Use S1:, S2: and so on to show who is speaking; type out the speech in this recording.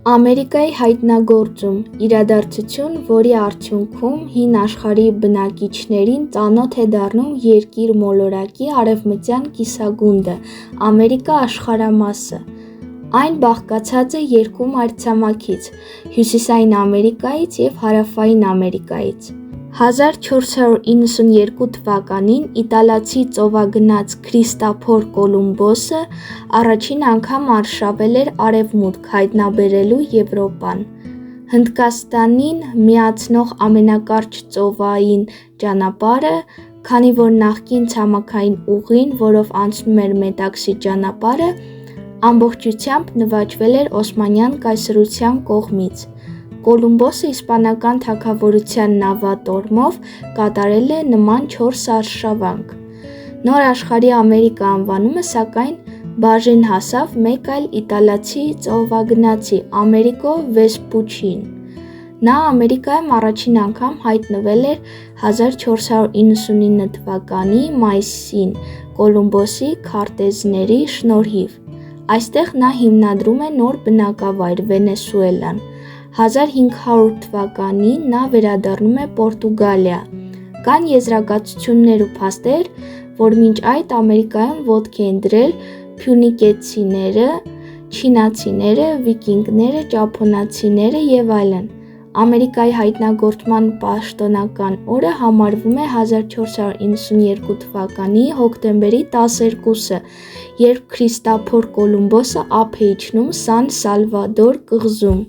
S1: Ամերիկայի հայտնագործում, իրադարձություն, որի արդյունքում հին աշխարհի բնակիչներին ծանոթ է դառնում երկիր մոլորակի արևմտյան կիսագունդը՝ Ամերիկա աշխարհամասը։ Այն բաղկացած է երկու մայրցամաքից՝ Հյուսիսային Ամերիկայից և Հարավային Ամերիկայից։ 1492 թվականին իտալացի ծովագնաց Քրիստոֆոր Կոլումբոսը առաջին անգամ արշավել էր Արևմուտք հայտնաբերելու Եվրոպան։ Հնդկաստանին միացնող ամենակարճ ծովային ճանապարհը, քանի որ նախկին ցամաքային ուղին, որով անցնում էր Մետաքսի ճանապարհը, ամբողջությամբ նվաճվել էր Օսմանյան կայսրության կողմից։ Կոլումբոսը իսպանական թագավորության նավատորմով կատարել է նման 4 արշավանք։ Նոր աշխարհի Ամերիկա անվանումը, սակայն, բաժին հասավ մեկ այլ իտալացի ծովագնացի՝ Ամերիկո Վեսպուչիին։ Նա Ամերիկայում առաջին անգամ հայտնվել էր 1499 թվականի մայիսին Կոլումբոսի քարտեզների շնորհիվ։ Այստեղ նա հիմնադրում է նոր բնակավայր՝ Վենեսուելան։ 1500 թվականին նա վերադառնում է Պորտուգալիա։ Կան եզրակացություններ ու փաստեր, որ մինչ այդ Ամերիկայում ոտքի էին դրել փյունիկեցիները, չինացիները, վիկինգները, ճապոնացիները և այլն։ Ամերիկայի հայտնագործման պաշտոնական օրը համարվում է 1492 թվականի հոկտեմբերի 12-ը, երբ Քրիստոֆոր Կոլումբոսը ափ է իջնում Սան Սալվադոր կղզում։